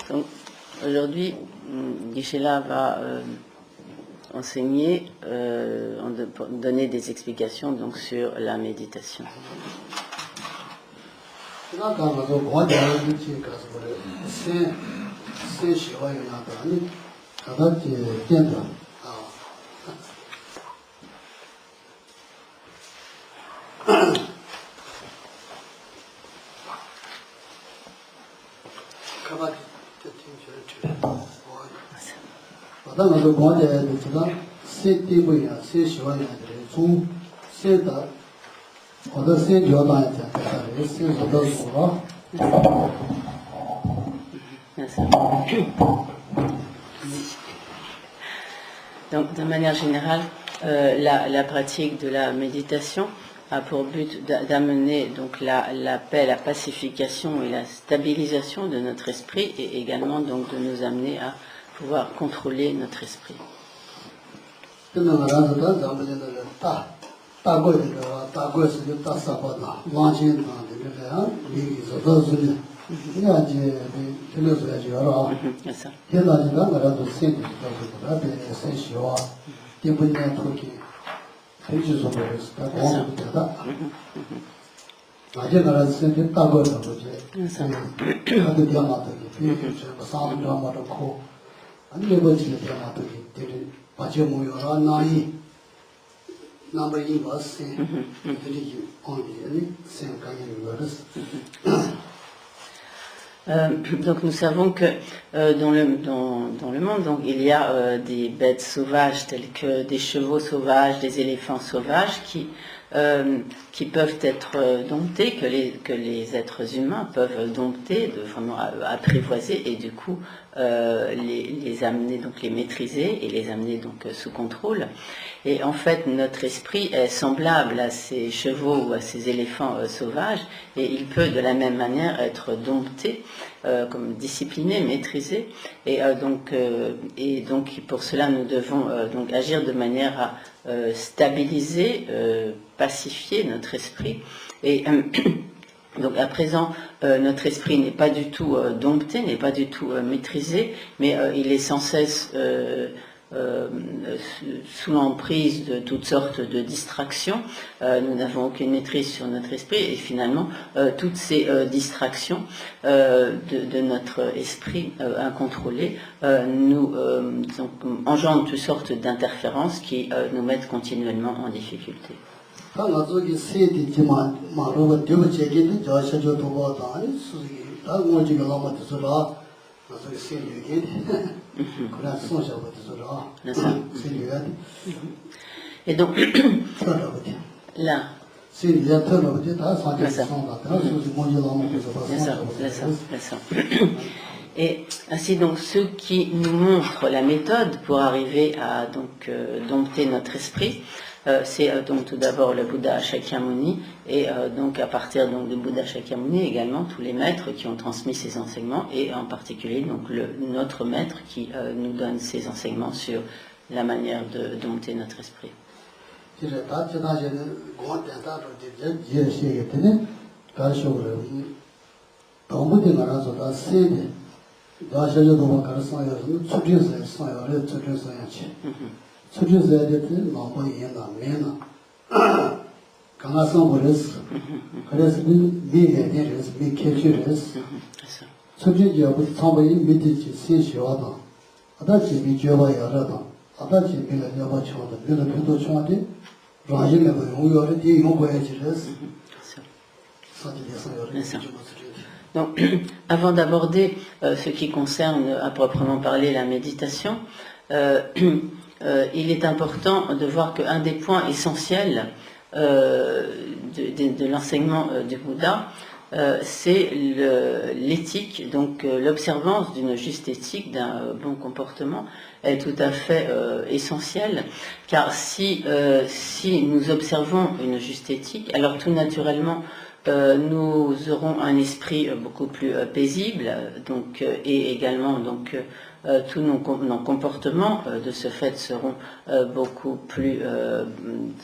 Donc, aujourd'hui, Geshe-la va enseigner, donner des explications donc, sur la méditation. Donc, de manière générale, la pratique de la méditation a pour but d'amener donc la paix, la pacification et la stabilisation de notre esprit et également donc de nous amener à pouvoir contrôler notre esprit. Donc nous savons que dans le monde donc, il y a des bêtes sauvages telles que des chevaux sauvages, des éléphants sauvages qui peuvent être domptés, que les êtres humains peuvent dompter, vraiment apprivoiser et du coup les amener, donc les maîtriser et les amener donc sous contrôle. Et en fait, notre esprit est semblable à ces chevaux ou à ces éléphants sauvages et il peut de la même manière être dompté, comme discipliné, maîtrisé. Et donc pour cela, nous devons donc agir de manière à stabiliser, pacifier notre esprit. Et donc à présent, notre esprit n'est pas du tout dompté, n'est pas du tout maîtrisé, mais il est sans cesse sous l'emprise de toutes sortes de distractions. Nous n'avons aucune maîtrise sur notre esprit et finalement toutes ces distractions de notre esprit incontrôlé nous engendrent toutes sortes d'interférences qui nous mettent continuellement en difficulté. Et donc là et ainsi donc ceux qui nous montrent la méthode pour arriver à donc dompter notre esprit, c'est donc tout d'abord le Bouddha Shakyamuni et donc à partir donc du Bouddha Shakyamuni également tous les maîtres qui ont transmis ces enseignements et en particulier donc notre maître qui nous donne ces enseignements sur la manière de dompter notre esprit. Donc, avant d'aborder ce qui concerne à proprement parler la méditation, il est important de voir qu'un des points essentiels de l'enseignement du Bouddha, c'est l'éthique, donc l'observance d'une juste éthique, d'un bon comportement est tout à fait essentielle, car si nous observons une juste éthique, alors tout naturellement nous aurons un esprit beaucoup plus paisible, donc et également donc tous nos comportements de ce fait seront beaucoup plus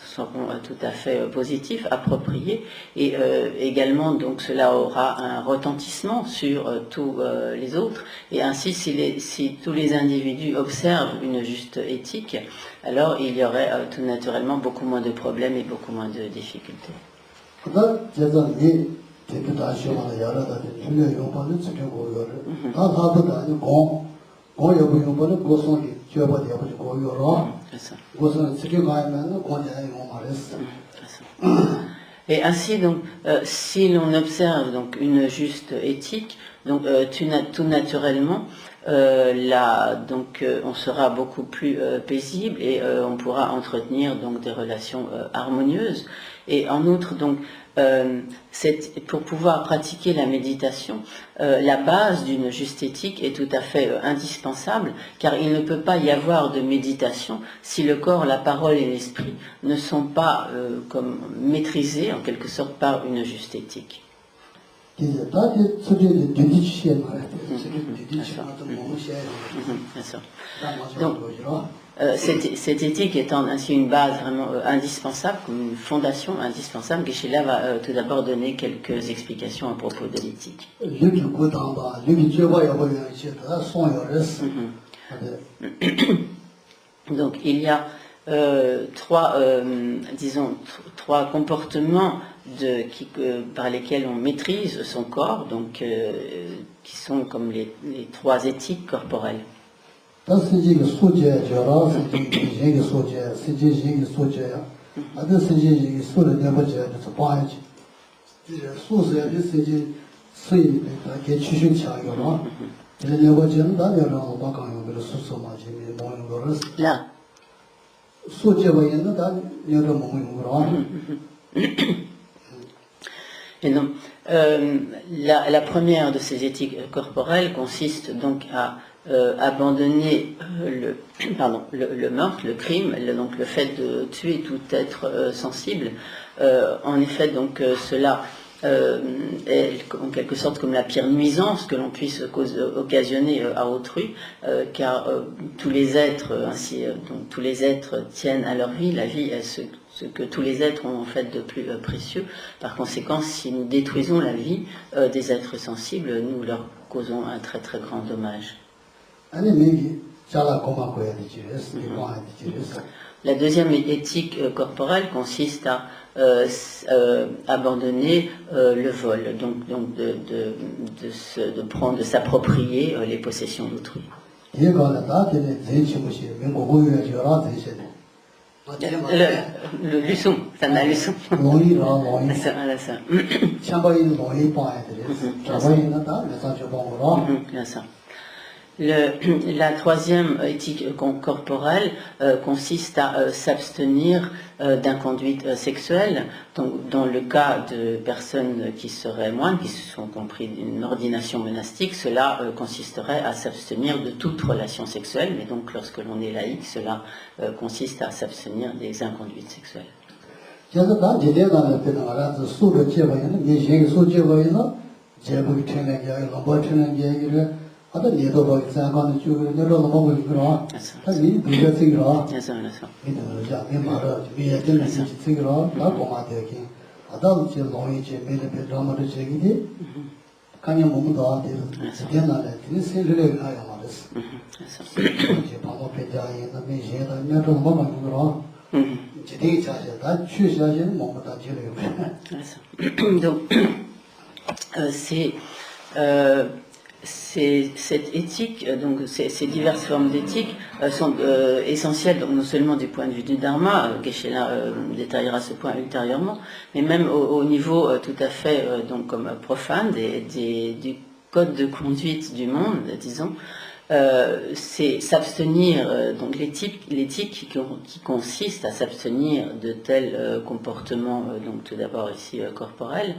seront tout à fait positifs, appropriés, et également donc cela aura un retentissement sur tous les autres, et ainsi si tous les individus observent une juste éthique, alors il y aurait tout naturellement beaucoup moins de problèmes et beaucoup moins de difficultés. Et ainsi, donc, si l'on observe donc une juste éthique, donc tout naturellement, on sera beaucoup plus paisible et on pourra entretenir donc des relations harmonieuses. Et en outre, donc, pour pouvoir pratiquer la méditation, la base d'une juste éthique est tout à fait indispensable, car il ne peut pas y avoir de méditation si le corps, la parole et l'esprit ne sont pas comme maîtrisés en quelque sorte par une juste éthique. Donc, cette éthique étant ainsi une base vraiment indispensable, comme une fondation indispensable, Geshe-la va tout d'abord donner quelques explications à propos de l'éthique. Donc il y a trois comportements par lesquels on maîtrise son corps, donc qui sont comme les trois éthiques corporelles. Là. Et donc, la première de ces éthiques corporelles consiste donc à abandonner le meurtre, le crime, donc le fait de tuer tout être sensible. En effet, donc cela est en quelque sorte comme la pire nuisance que l'on puisse occasionner à autrui, car tous les êtres donc tous les êtres tiennent à leur vie. La vie est ce que tous les êtres ont en fait de plus précieux. Par conséquent, si nous détruisons la vie des êtres sensibles, nous leur causons un très très grand dommage. La deuxième éthique corporelle consiste à abandonner le vol, donc de s'approprier les possessions d'autrui. Le luçon, ça n'a luçon. La troisième éthique corporelle consiste à s'abstenir d'inconduite sexuelle. Donc, dans le cas de personnes qui seraient moines, qui se sont compris d'une ordination monastique, cela consisterait à s'abstenir de toute relation sexuelle. Mais donc, lorsque l'on est laïque, cela consiste à s'abstenir des inconduites sexuelles. Cette éthique, donc ces diverses formes d'éthique sont essentielles, donc non seulement du point de vue du Dharma, Geshe-la détaillera ce point ultérieurement, mais même au niveau tout à fait donc comme profane du code de conduite du monde, disons. C'est s'abstenir, donc l'éthique qui consiste à s'abstenir de tels comportements, donc tout d'abord ici corporels,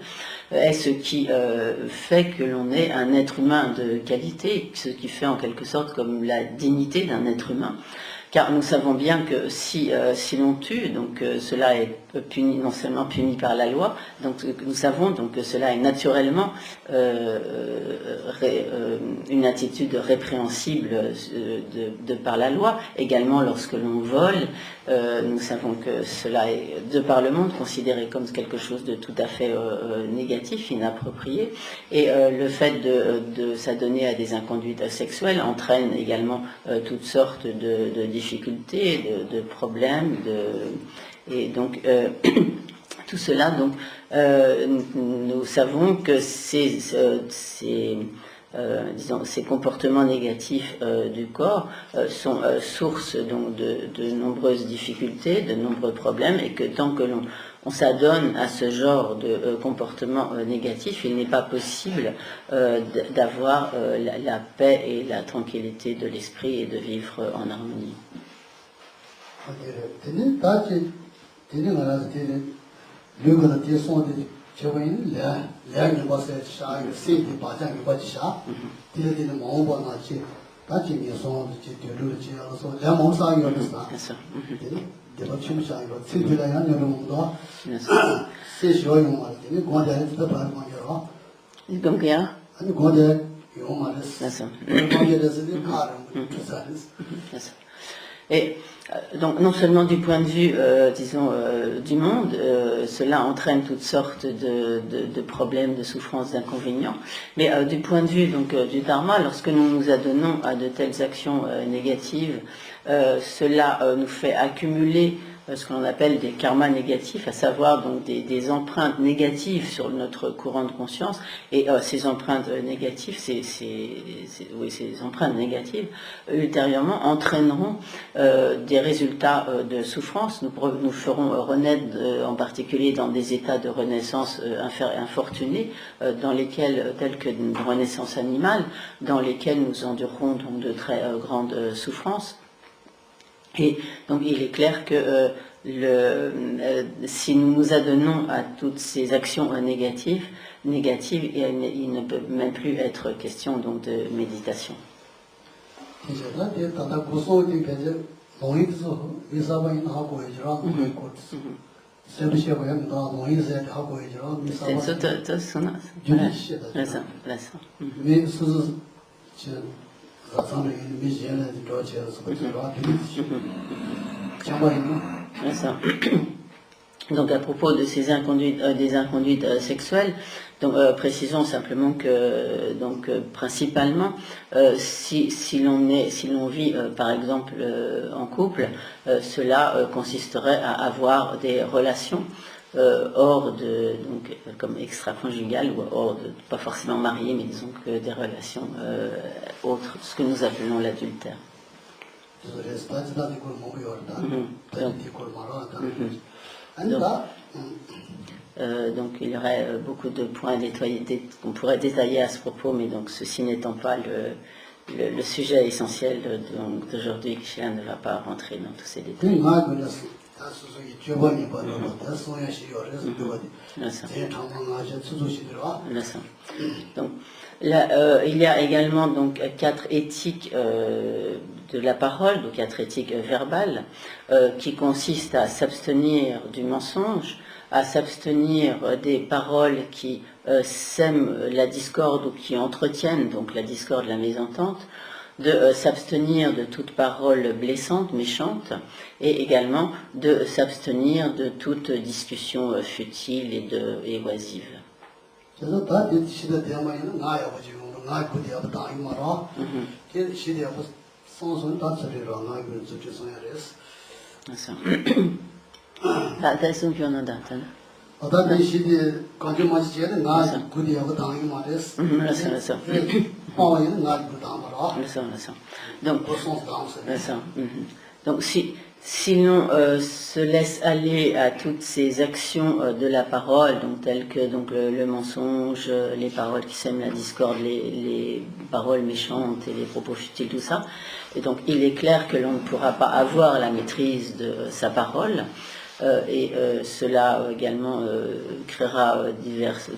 est ce qui fait que l'on est un être humain de qualité, ce qui fait en quelque sorte comme la dignité d'un être humain, car nous savons bien que si l'on tue, donc cela est puni, non seulement puni par la loi, donc nous savons donc que cela est naturellement une attitude répréhensible de par la loi. Également lorsque l'on vole, nous savons que cela est de par le monde considéré comme quelque chose de tout à fait négatif, inapproprié, et le fait de s'adonner à des inconduites sexuelles entraîne également toutes sortes de difficultés, de problèmes, et donc tout cela, donc nous savons que ces comportements négatifs du corps sont source donc de nombreuses difficultés, de nombreux problèmes, et que tant que on s'adonne à ce genre de comportement négatif, il n'est pas possible d'avoir la paix et la tranquillité de l'esprit et de vivre en harmonie. Et donc non seulement du point de vue, disons, du monde, cela entraîne toutes sortes de problèmes, de souffrances, d'inconvénients, mais du point de vue donc du dharma, lorsque nous nous adonnons à de telles actions négatives, cela nous fait accumuler ce qu'on appelle des karmas négatifs, à savoir donc des empreintes négatives sur notre courant de conscience, et ces empreintes négatives, ces empreintes négatives, ultérieurement entraîneront des résultats de souffrance. Nous ferons renaître, en particulier dans des états de renaissance infortunés, dans lesquels, tels que une renaissance animale, dans lesquels nous endurerons donc de très grandes souffrances. Et donc il est clair que si nous nous adonnons à toutes ces actions négatives, il ne peut même plus être question donc de méditation. Donc à propos de ces des inconduites sexuelles, donc précisons simplement que donc principalement si l'on vit par exemple en couple, cela consisterait à avoir des relations hors de, donc comme extra-conjugales, ou hors de, pas forcément mariées, mais disons que des relations autres, ce que nous appelons l'adultère. Donc il y aurait beaucoup de points qu'on pourrait détailler à ce propos, mais donc ceci n'étant pas le sujet essentiel d'aujourd'hui, Kishan ne va pas rentrer dans tous ces détails. Donc, là, il y a également donc 4 éthiques de la parole, donc 4 éthiques verbales, qui consistent à s'abstenir du mensonge, à s'abstenir des paroles qui sèment la discorde ou qui entretiennent donc la discorde, la mésentente, de s'abstenir de toute parole blessante, méchante, et également de s'abstenir de toute discussion futile et oisive. Donc si l'on se laisse aller à toutes ces actions de la parole, donc telles que donc le mensonge, les paroles qui sèment la discorde, les paroles méchantes et les propos futiles, tout ça, et donc il est clair que l'on ne pourra pas avoir la maîtrise de sa parole. Et cela également créera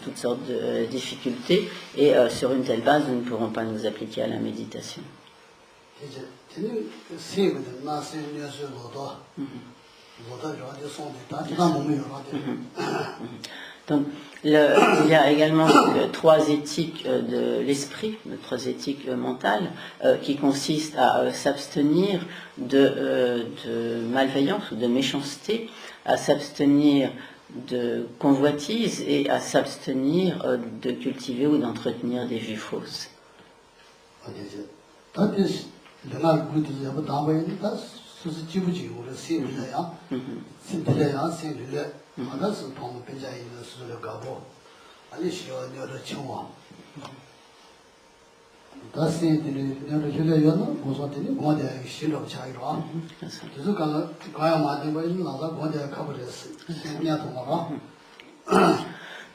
toutes sortes de difficultés, et sur une telle base, nous ne pourrons pas nous appliquer à la méditation. Donc, il y a également trois éthiques de l'esprit, trois éthiques mentales, qui consistent à s'abstenir de malveillance ou de méchanceté, à s'abstenir de convoitise et à s'abstenir de cultiver ou d'entretenir des vues fausses.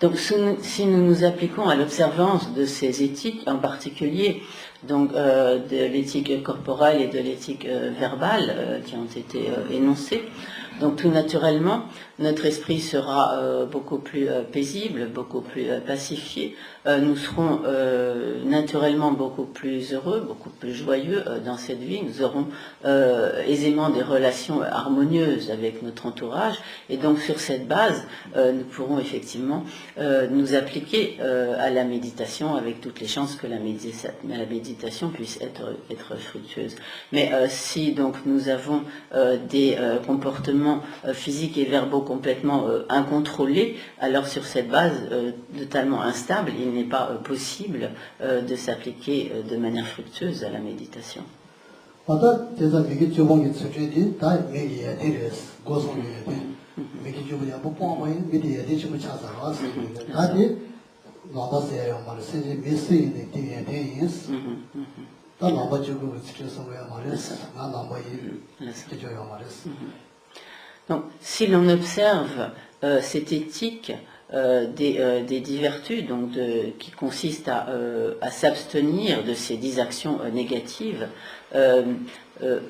Donc, si nous nous appliquons à l'observance de ces éthiques, en particulier donc, de l'éthique corporelle et de l'éthique verbale qui ont été énoncées, donc tout naturellement, notre esprit sera beaucoup plus paisible, beaucoup plus pacifié. Nous serons naturellement beaucoup plus heureux, beaucoup plus joyeux dans cette vie. Nous aurons aisément des relations harmonieuses avec notre entourage. Et donc sur cette base, nous pourrons effectivement nous appliquer à la méditation avec toutes les chances que la méditation puisse être fructueuse. Mais si donc nous avons des comportements physiques et verbaux complètement incontrôlés, alors sur cette base totalement instable, il n'est pas possible de s'appliquer de manière fructueuse à la méditation. Donc, si l'on observe cette éthique des 10 vertus, donc qui consiste à s'abstenir de ces 10 actions négatives,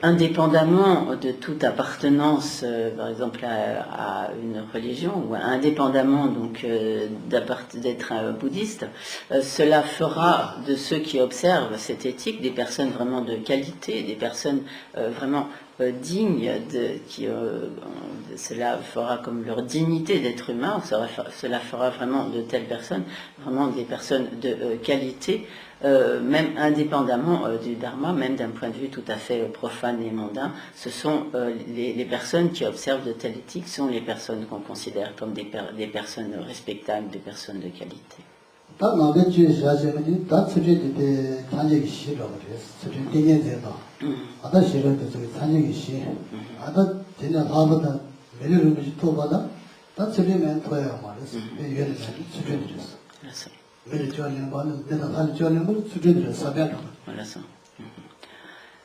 indépendamment de toute appartenance, par exemple à une religion, ou indépendamment donc d'être un bouddhiste, cela fera de ceux qui observent cette éthique des personnes vraiment de qualité, des personnes vraiment dignes, cela fera comme leur dignité d'être humain, cela fera vraiment de telles personnes, vraiment des personnes de qualité, même indépendamment du dharma, même d'un point de vue tout à fait profane et mondain. Ce sont les personnes qui observent de telles éthiques sont les personnes qu'on considère comme des personnes respectables, des personnes de qualité.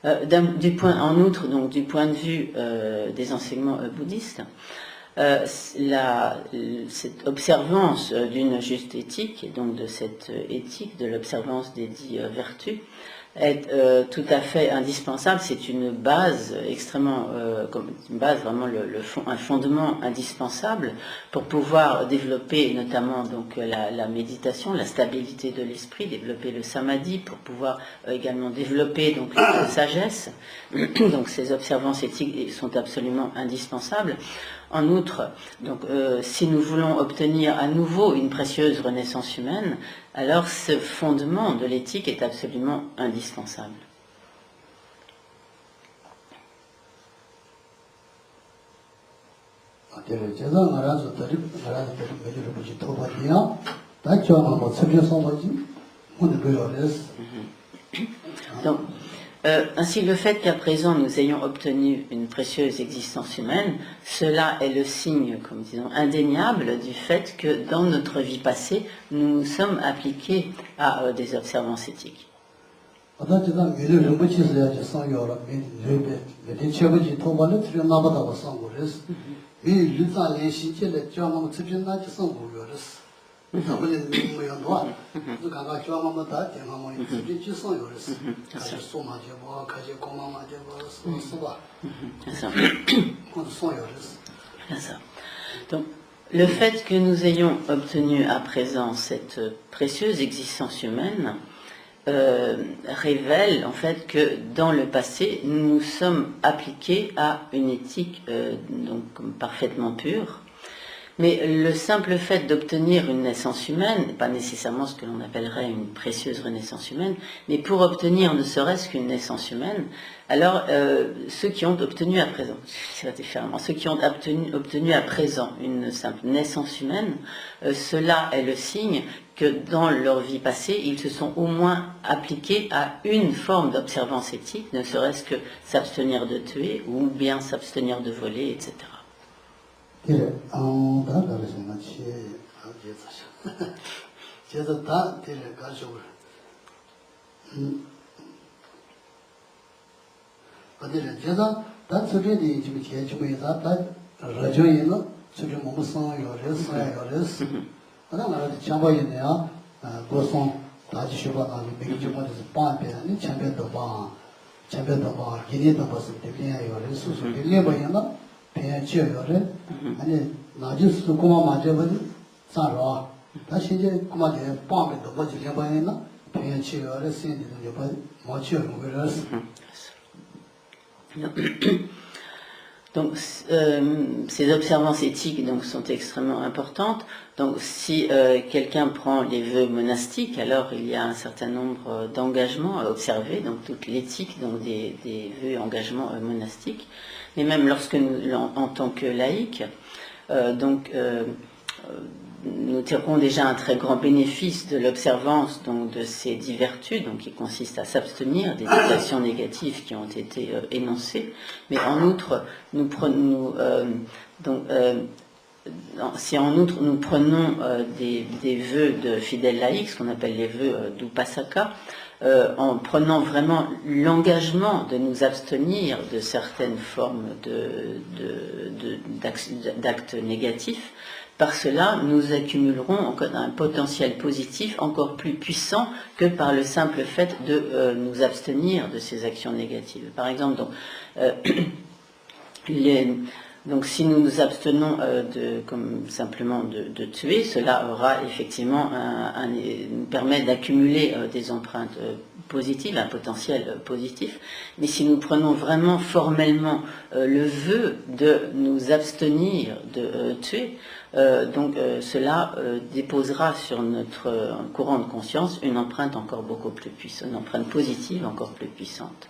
En outre, donc, du point de vue des enseignements bouddhistes, cette observance d'une juste éthique, et donc de cette éthique de l'observance des 10 vertus, est tout à fait indispensable. C'est une base extrêmement, une base vraiment un fondement indispensable pour pouvoir développer notamment donc la méditation, la stabilité de l'esprit, développer le samadhi, pour pouvoir également développer donc la sagesse. Donc ces observances éthiques sont absolument indispensables. En outre, donc, si nous voulons obtenir à nouveau une précieuse renaissance humaine, alors ce fondement de l'éthique est absolument indispensable. Donc, ainsi, le fait qu'à présent nous ayons obtenu une précieuse existence humaine, cela est le signe, comme disons, indéniable du fait que dans notre vie passée, nous nous sommes appliqués à des observances éthiques. Donc, le fait que nous ayons obtenu à présent cette précieuse existence humaine révèle en fait que dans le passé, nous nous sommes appliqués à une éthique donc parfaitement pure. Mais le simple fait d'obtenir une naissance humaine, pas nécessairement ce que l'on appellerait une précieuse renaissance humaine, mais pour obtenir ne serait-ce qu'une naissance humaine, alors ceux qui ont obtenu à présent, différemment, ceux qui ont obtenu à présent une simple naissance humaine, cela est le signe que dans leur vie passée, ils se sont au moins appliqués à une forme d'observance éthique, ne serait-ce que s'abstenir de tuer ou bien s'abstenir de voler, etc. Donc, ces observances éthiques donc, sont extrêmement importantes. Donc, si quelqu'un prend les vœux monastiques, alors il y a un certain nombre d'engagements à observer, donc toute l'éthique donc des vœux engagements monastiques. Mais même lorsque nous, en tant que laïcs, nous tirerons déjà un très grand bénéfice de l'observance donc de ces 10 vertus, donc qui consistent à s'abstenir des actions négatives qui ont été énoncées. Mais en outre, si en outre nous prenons des vœux de fidèles laïcs, ce qu'on appelle les vœux d'Upasaka, en prenant vraiment l'engagement de nous abstenir de certaines formes d'actes négatifs, par cela, nous accumulerons un potentiel positif encore plus puissant que par le simple fait de nous abstenir de ces actions négatives. Par exemple, donc si nous nous abstenons simplement de tuer, cela aura effectivement nous permet d'accumuler des empreintes positives, un potentiel positif. Mais si nous prenons vraiment formellement le vœu de nous abstenir de tuer, cela déposera sur notre courant de conscience une empreinte encore beaucoup plus puissante, une empreinte positive encore plus puissante.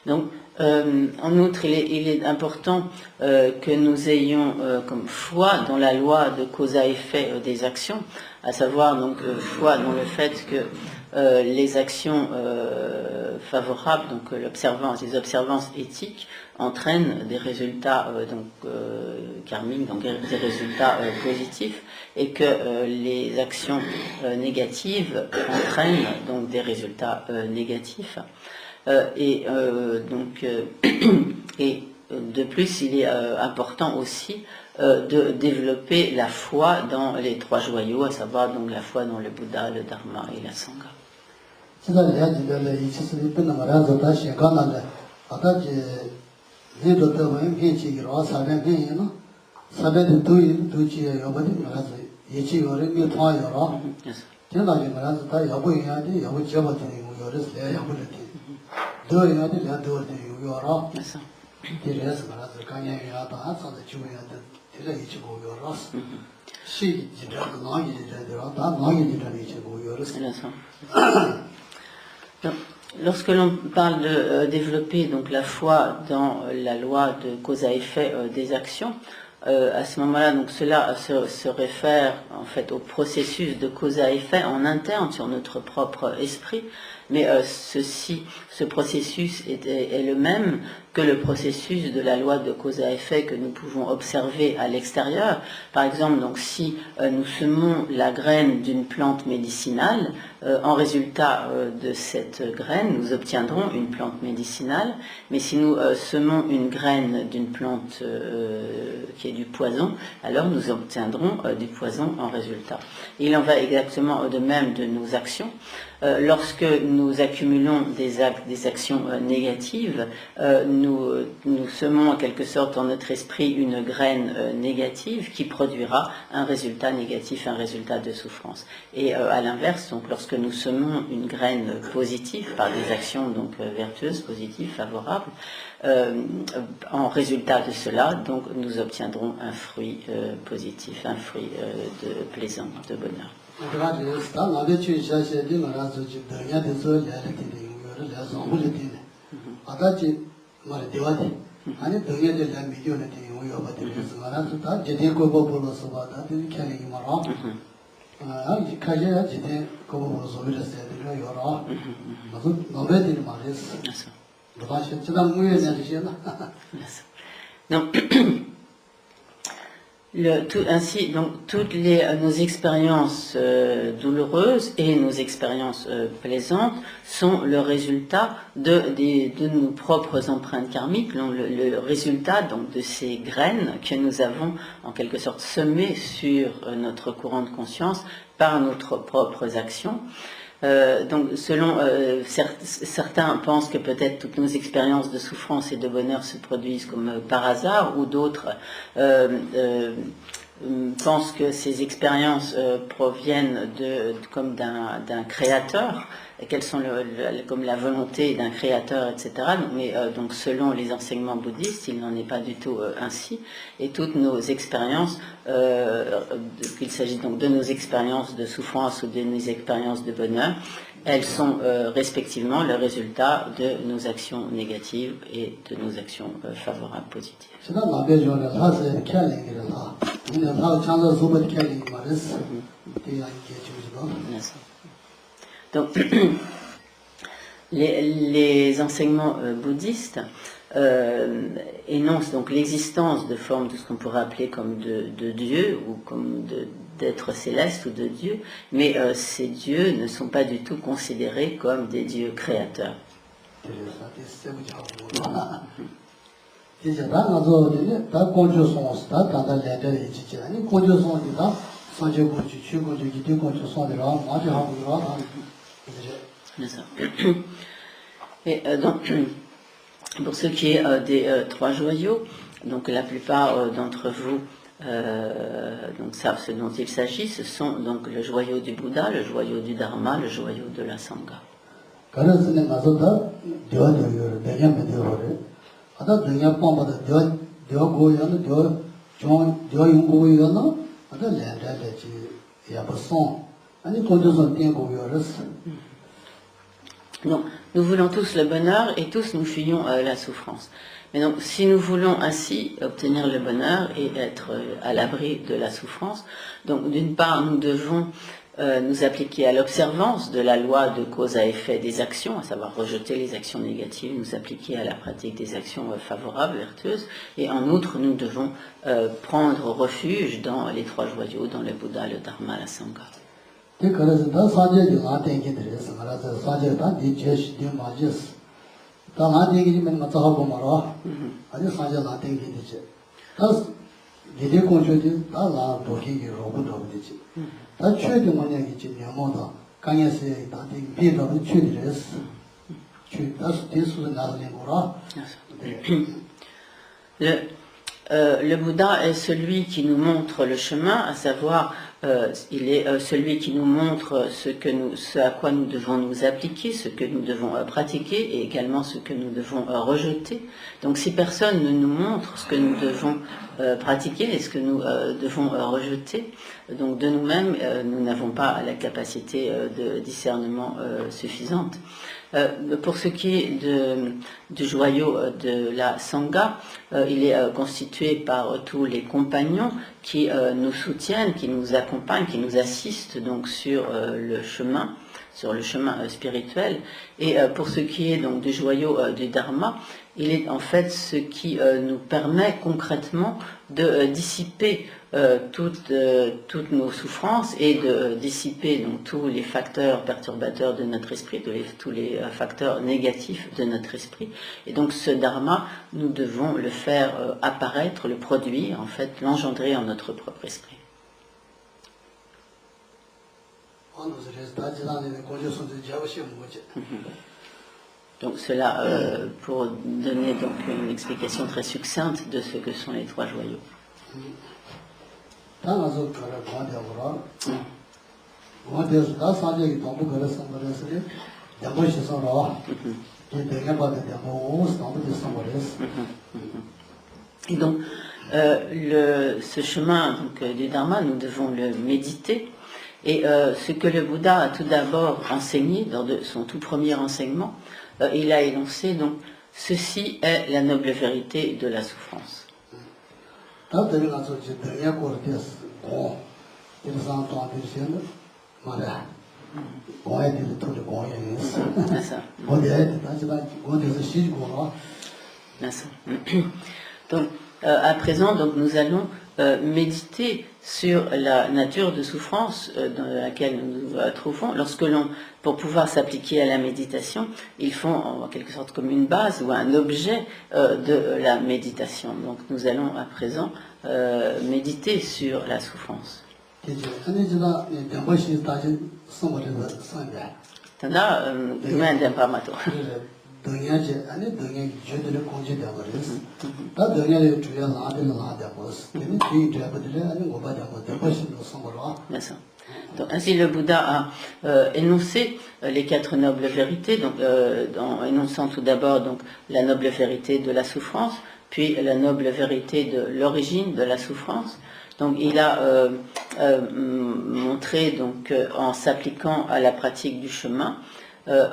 Donc, en outre, il est important que nous ayons comme foi dans la loi de cause à effet des actions, à savoir donc foi dans le fait que les actions favorables, donc les observances éthiques, entraînent des résultats karmiques, donc des résultats positifs, et que les actions négatives entraînent donc des résultats négatifs. Et de plus, il est important aussi de développer la foi dans les 3 joyaux, à savoir donc la foi dans le Bouddha, le Dharma et la Sangha. Lorsque l'on parle de développer donc la foi dans la loi de cause à effet des actions, à ce moment-là, donc cela se réfère en fait au processus de cause à effet en interne sur notre propre esprit, Mais ce processus est le même que le processus de la loi de cause à effet que nous pouvons observer à l'extérieur. Par exemple, donc, si nous semons la graine d'une plante médicinale, en résultat de cette graine, nous obtiendrons une plante médicinale. Mais si nous semons une graine d'une plante qui est du poison, alors nous obtiendrons du poison en résultat. Il en va exactement de même de nos actions. Lorsque nous accumulons des actions négatives, nous semons en quelque sorte en notre esprit une graine négative qui produira un résultat négatif, un résultat de souffrance. Et à l'inverse, donc lorsque nous semons une graine positive par des actions donc vertueuses, positives, favorables, en résultat de cela, donc nous obtiendrons un fruit positif, un fruit de plaisant, de bonheur. Donc, ainsi, donc, toutes nos expériences douloureuses et nos expériences plaisantes sont le résultat de nos propres empreintes karmiques, le résultat donc, de ces graines que nous avons en quelque sorte semées sur notre courant de conscience par nos propres actions. Donc, selon certains pensent que peut-être toutes nos expériences de souffrance et de bonheur se produisent comme par hasard, ou d'autres pensent que ces expériences proviennent comme d'un créateur, qu'elles sont comme la volonté d'un créateur, etc. Mais donc selon les enseignements bouddhistes, il n'en est pas du tout ainsi. Et toutes nos expériences, qu'il s'agit donc de nos expériences de souffrance ou de nos expériences de bonheur, elles sont respectivement le résultat de nos actions négatives et de nos actions favorables, positives. Donc, les enseignements bouddhistes énoncent donc l'existence de formes de ce qu'on pourrait appeler comme de Dieu ou comme d'êtres célestes ou de Dieu, mais ces dieux ne sont pas du tout considérés comme des dieux créateurs. Et donc, pour ce qui est des trois joyaux, donc la plupart d'entre vous donc savent ce dont il s'agit. Ce sont donc le joyau du Bouddha, le joyau du Dharma, le joyau de la Sangha. Donc, nous voulons tous le bonheur et tous nous fuyons la souffrance. Mais donc, si nous voulons ainsi obtenir le bonheur et être à l'abri de la souffrance, donc d'une part, nous devons nous appliquer à l'observance de la loi de cause à effet des actions, à savoir rejeter les actions négatives, nous appliquer à la pratique des actions favorables, vertueuses, et en outre, nous devons prendre refuge dans les trois joyaux, dans le Bouddha, le Dharma, la Sangha. Le Bouddha est celui qui nous montre le chemin, à savoir, il est celui qui nous montre ce à quoi nous devons nous appliquer, ce que nous devons pratiquer et également ce que nous devons rejeter. Donc si personne ne nous montre ce que nous devons pratiquer et ce que nous devons rejeter, donc de nous-mêmes, nous n'avons pas la capacité de discernement suffisante. Pour ce qui est du joyau de la Sangha, il est constitué par tous les compagnons qui nous soutiennent, qui nous accompagnent, qui nous assistent donc sur le chemin, sur le chemin spirituel. Et pour ce qui est donc du joyau du Dharma, il est en fait ce qui nous permet concrètement de dissiper toutes nos souffrances et de dissiper donc tous les facteurs perturbateurs de notre esprit, tous les facteurs négatifs de notre esprit. Et donc ce dharma, nous devons le faire apparaître, le produire, en fait, l'engendrer en notre propre esprit. Donc cela pour donner donc une explication très succincte de ce que sont les trois joyaux. Et donc ce chemin donc, du Dharma, nous devons le méditer. Et ce que le Bouddha a tout d'abord enseigné dans son tout premier enseignement, il a énoncé donc ceci est la noble vérité de la souffrance. Donc à présent, donc, nous allons méditer sur la nature de souffrance dans laquelle nous nous trouvons. Pour pouvoir s'appliquer à la méditation, ils font en quelque sorte comme une base ou un objet de la méditation. Donc nous allons à présent méditer sur la souffrance. Tanda, donc, ainsi le Bouddha a énoncé les quatre nobles vérités, donc, en énonçant tout d'abord donc, la noble vérité de la souffrance, puis la noble vérité de l'origine de la souffrance. Donc il a montré donc, en s'appliquant à la pratique du chemin,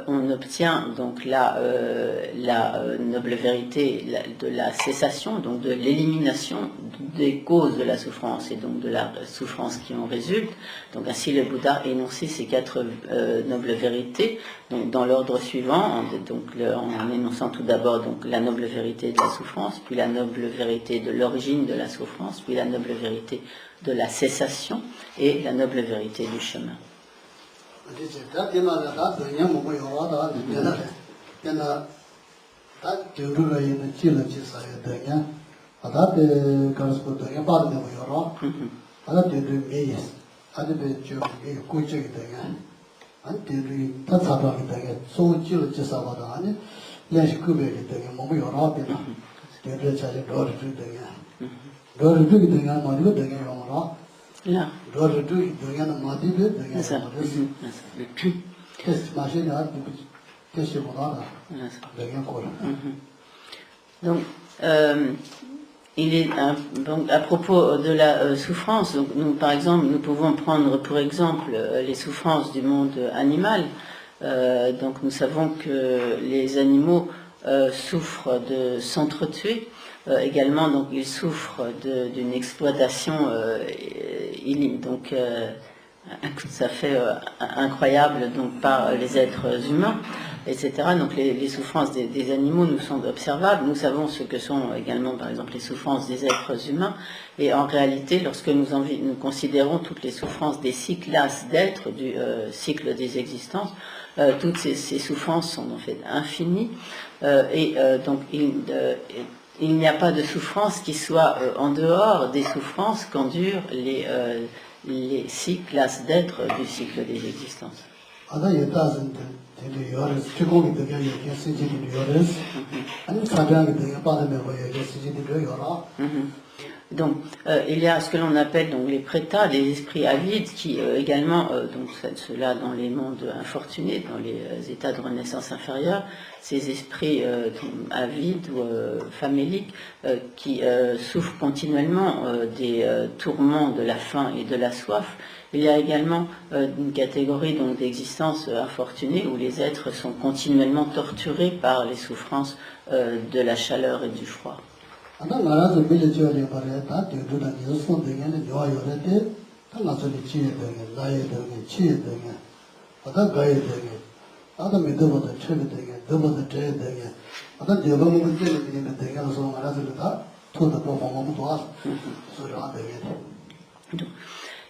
on obtient donc la noble vérité de la cessation, donc de l'élimination des causes de la souffrance et donc de la souffrance qui en résulte. Donc ainsi le Bouddha a énoncé ces quatre nobles vérités donc dans l'ordre suivant, en énonçant tout d'abord donc la noble vérité de la souffrance, puis la noble vérité de l'origine de la souffrance, puis la noble vérité de la cessation et la noble vérité du chemin. Là. Donc, il est donc, à propos de la souffrance, donc nous, par exemple, nous pouvons prendre pour exemple les souffrances du monde animal. Donc nous savons que les animaux souffrent de s'entretuer. Également, donc, ils souffrent d'une exploitation donc, tout à fait incroyable donc, par les êtres humains, etc. Donc les souffrances des animaux nous sont observables. Nous savons ce que sont également, par exemple, les souffrances des êtres humains. Et en réalité, lorsque nous considérons toutes les souffrances des 6 classes d'êtres du cycle des existences, toutes ces souffrances sont en fait infinies. Donc il n'y a pas de souffrance qui soit en dehors des souffrances qu'endurent les 6 classes d'êtres du cycle des existences. Donc, il y a ce que l'on appelle donc, les prétas, les esprits avides, qui également, donc ceux-là dans les mondes infortunés, dans les états de renaissance inférieure, ces esprits avides ou faméliques qui souffrent continuellement des tourments de la faim et de la soif. Il y a également une catégorie donc, d'existence infortunée où les êtres sont continuellement torturés par les souffrances de la chaleur et du froid.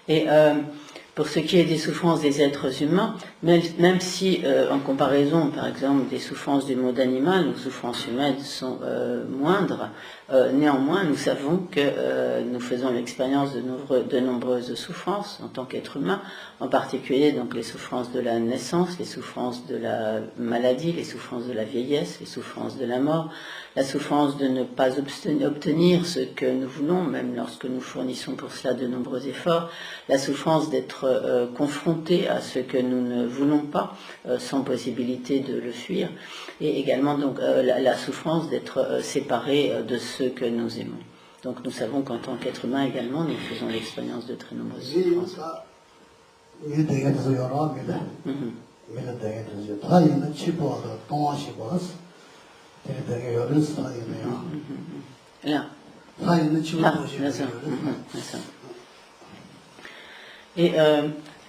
Et pour ce qui est des souffrances des êtres humains, même si en comparaison, par exemple, des souffrances du monde animal, nos souffrances humaines sont moindres, néanmoins, nous savons que nous faisons l'expérience de nombreuses souffrances en tant qu'être humain, en particulier donc les souffrances de la naissance, les souffrances de la maladie, les souffrances de la vieillesse, les souffrances de la mort, la souffrance de ne pas obtenir ce que nous voulons, même lorsque nous fournissons pour cela de nombreux efforts, la souffrance d'être confrontés à ce que nous ne voulons pas, sans possibilité de le fuir, et également donc la souffrance d'être séparés de ceux que nous aimons. Donc nous savons qu'en tant qu'être humain également, nous faisons l'expérience de très nombreuses souffrances. Là. Et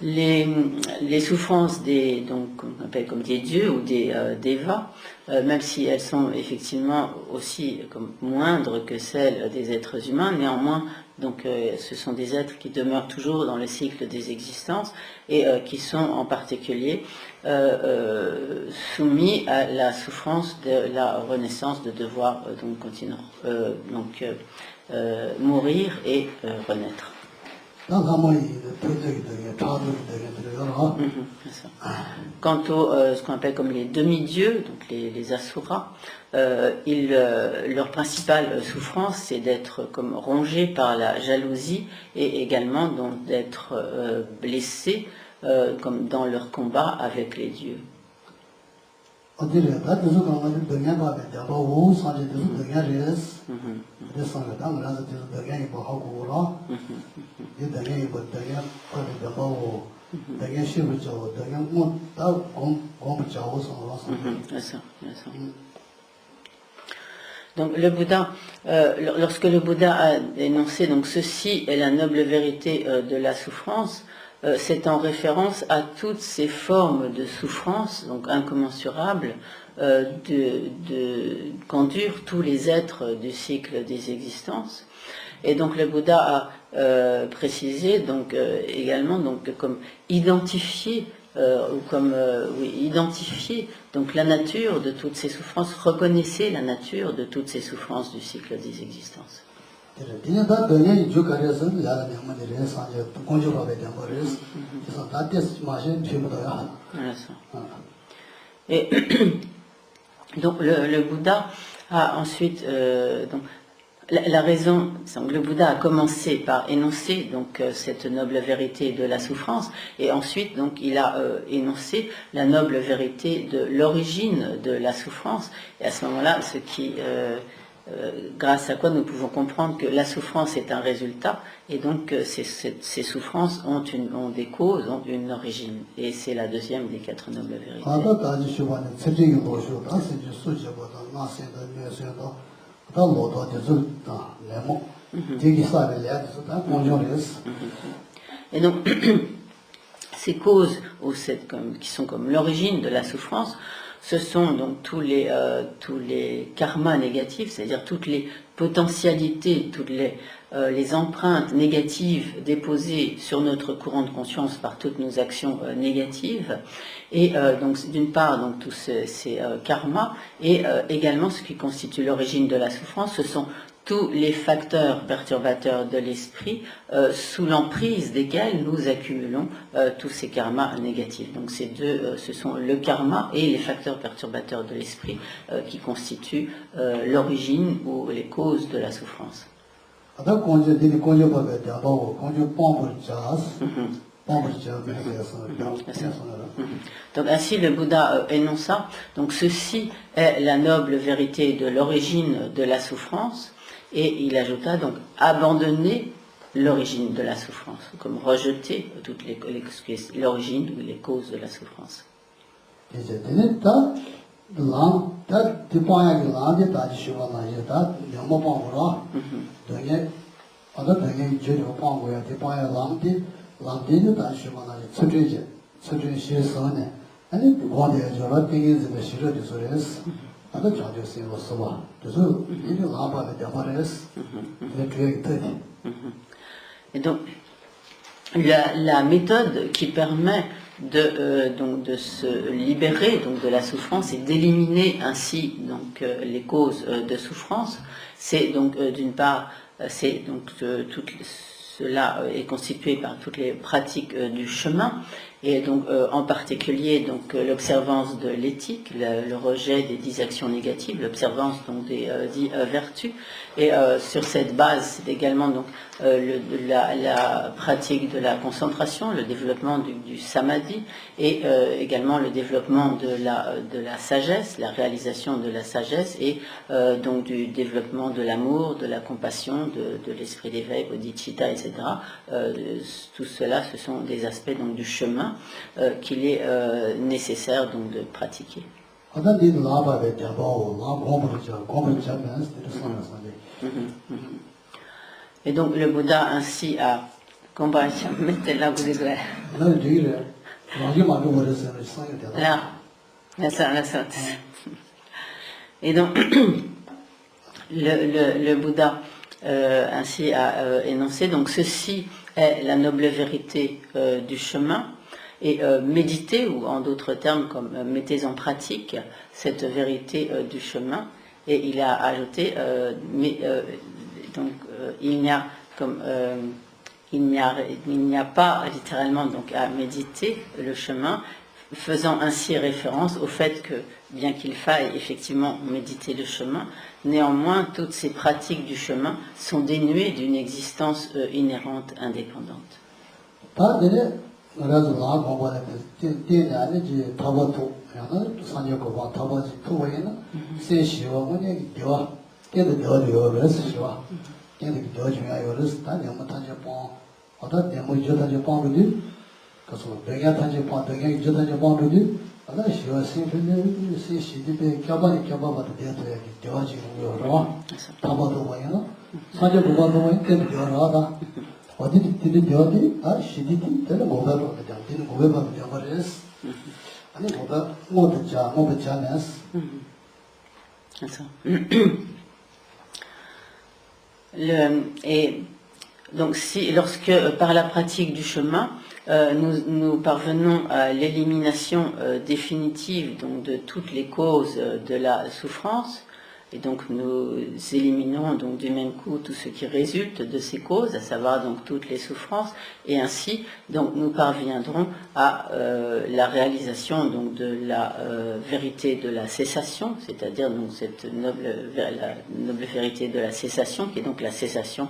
les souffrances donc qu'on appelle comme des dieux ou des dévas, même si elles sont effectivement aussi comme moindres que celles des êtres humains, néanmoins, donc ce sont des êtres qui demeurent toujours dans le cycle des existences et qui sont en particulier soumis à la souffrance de la renaissance, de devoir donc continuer, mourir et renaître. Quant au ce qu'on appelle comme les demi-dieux, donc les asuras, leur principale souffrance, c'est d'être comme rongés par la jalousie et également donc d'être blessés comme dans leur combat avec les dieux. Donc le Bouddha, lorsque le Bouddha a énoncé donc ceci est la noble vérité de la souffrance, c'est en référence à toutes ces formes de souffrance, donc incommensurables, qu'endurent tous les êtres du cycle des existences. Et donc le Bouddha a précisé donc également donc comme identifier identifier donc la nature de toutes ces souffrances, reconnaissez la nature de toutes ces souffrances du cycle des existences. Et donc le Bouddha a ensuite donc la raison, donc le Bouddha a commencé par énoncer donc cette noble vérité de la souffrance, et ensuite donc il a énoncé la noble vérité de l'origine de la souffrance. Et à ce moment-là, ce qui grâce à quoi nous pouvons comprendre que la souffrance est un résultat, et donc ces souffrances ont des causes, ont une origine, et c'est la deuxième des quatre nobles vérités. Et donc ces causes qui sont comme l'origine de la souffrance, ce sont donc tous les karmas négatifs, c'est-à-dire toutes les potentialités, toutes les empreintes négatives déposées sur notre courant de conscience par toutes nos actions négatives, et donc d'une part donc tous ces karmas, et également ce qui constitue l'origine de la souffrance, ce sont tous les facteurs perturbateurs de l'esprit sous l'emprise desquels nous accumulons tous ces karmas négatifs. Donc ces deux, ce sont le karma et les facteurs perturbateurs de l'esprit qui constituent l'origine ou les causes de la souffrance. Donc ainsi le Bouddha énonça, donc ceci est la noble vérité de l'origine de la souffrance. Et il ajouta donc abandonner l'origine de la souffrance, comme rejeter toutes l'origine ou les causes de la souffrance. 수준 시선에 아니 고대 저라 땡이즈가 싫어도 소리스 아까 저도 세고 써봐 그래서 이게 라바에 대화레스 이렇게 되게 Et donc, la méthode qui permet donc de se libérer donc de la souffrance et d'éliminer ainsi donc les causes de souffrance, c'est donc d'une part, c'est donc cela est constitué par toutes les pratiques du chemin et donc en particulier donc l'observance de l'éthique, le rejet des 10 actions négatives, l'observance donc des 10 vertus et sur cette base c'est également donc la pratique de la concentration, le développement du samadhi et également le développement de la sagesse, la réalisation de la sagesse et donc du développement de l'amour, de la compassion, de l'esprit d'éveil, bodhicitta, etc. Tout cela, ce sont des aspects donc du chemin qu'il est nécessaire donc de pratiquer. Et donc le Bouddha ainsi a et donc le Bouddha ainsi a énoncé donc ceci est la noble vérité du chemin et méditez ou en d'autres termes comme mettez en pratique cette vérité du chemin et il a ajouté donc il n'y a comme il n'y a pas littéralement donc à méditer le chemin, faisant ainsi référence au fait que bien qu'il faille effectivement méditer le chemin, néanmoins toutes ces pratiques du chemin sont dénuées d'une existence inhérente indépendante. Et donc lorsque par la pratique du chemin nous parvenons à l'élimination définitive donc de toutes les causes de la souffrance et donc nous éliminons donc du même coup tout ce qui résulte de ces causes, à savoir donc toutes les souffrances, et ainsi donc nous parviendrons à la réalisation donc de la vérité de la cessation, c'est-à-dire donc cette la noble vérité de la cessation qui est donc la cessation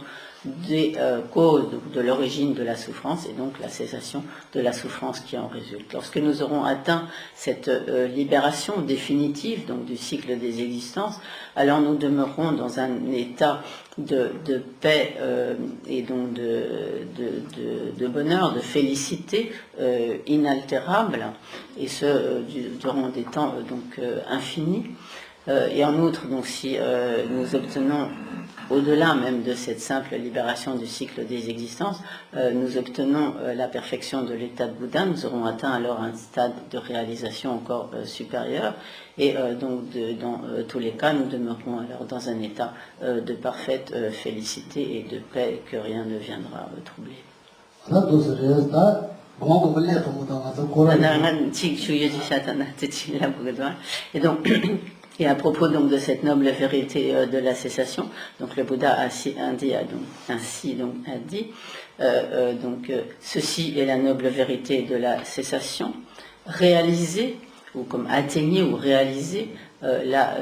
des causes de l'origine de la souffrance et donc la cessation de la souffrance qui en résulte. Lorsque nous aurons atteint cette libération définitive donc du cycle des existences, alors nous demeurerons dans un état de paix et donc de bonheur, de félicité inaltérable, et ce durant des temps donc infinis. Et en outre, donc, si nous obtenons, au-delà même de cette simple libération du cycle des existences, nous obtenons la perfection de l'état de Bouddha, nous aurons atteint alors un stade de réalisation encore supérieur, et donc dans tous les cas, nous demeurons alors dans un état de parfaite félicité et de paix que rien ne viendra troubler. Et donc, et à propos donc de cette noble vérité de la cessation, donc le Bouddha a ainsi dit, ceci est la noble vérité de la cessation, réaliser ou comme atteignez ou réaliser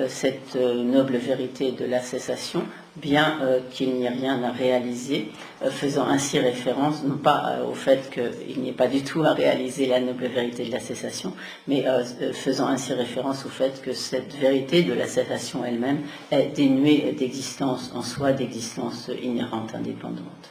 cette noble vérité de la cessation, bien qu'il n'y ait rien à réaliser, faisant ainsi référence non pas au fait qu'il n'y ait pas du tout à réaliser la noble vérité de la cessation, mais faisant ainsi référence au fait que cette vérité de la cessation elle-même est dénuée d'existence en soi, d'existence inhérente, indépendante.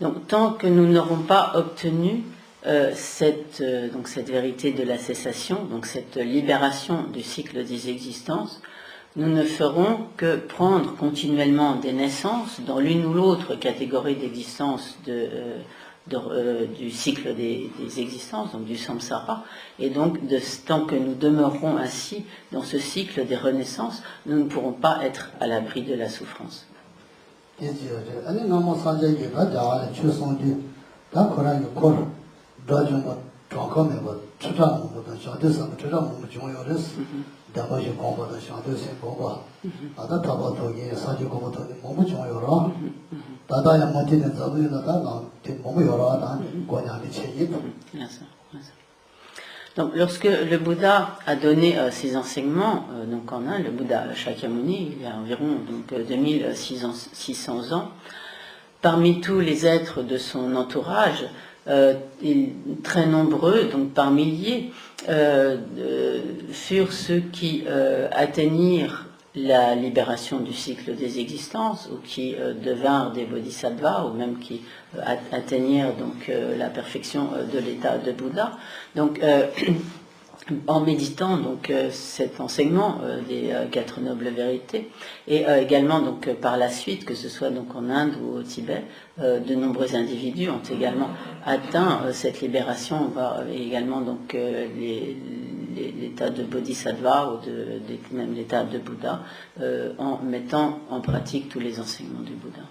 Donc tant que nous n'aurons pas obtenu cette vérité de la cessation, donc cette libération du cycle des existences, nous ne ferons que prendre continuellement des naissances dans l'une ou l'autre catégorie d'existence du cycle des existences, donc du samsara, et donc tant que nous demeurerons ainsi dans ce cycle des renaissances, nous ne pourrons pas être à l'abri de la souffrance. Donc, lorsque le Bouddha a donné ses enseignements, donc en Inde, le Bouddha Shakyamuni, il y a environ 2600 ans, parmi tous les êtres de son entourage, très nombreux, donc par milliers, furent ceux qui atteignirent la libération du cycle des existences, ou qui devinrent des bodhisattvas, ou même qui atteignirent donc la perfection de l'état de Bouddha. Donc, en méditant donc cet enseignement des quatre nobles vérités, et également donc par la suite, que ce soit donc en Inde ou au Tibet, de nombreux individus ont également atteint cette libération, et également donc l'état de bodhisattva ou même l'état de Bouddha, en mettant en pratique tous les enseignements du Bouddha.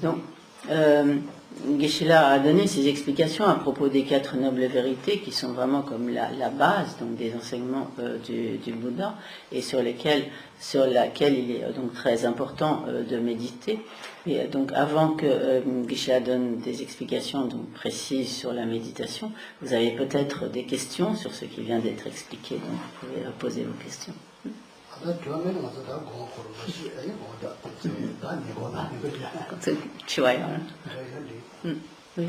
Donc, Geshe-la a donné ses explications à propos des quatre nobles vérités qui sont vraiment comme la base donc des enseignements du Bouddha, et sur laquelle il est donc très important de méditer. Et donc avant que Geshe-la donne des explications donc précises sur la méditation, vous avez peut-être des questions sur ce qui vient d'être expliqué, donc vous pouvez poser vos questions. Oui.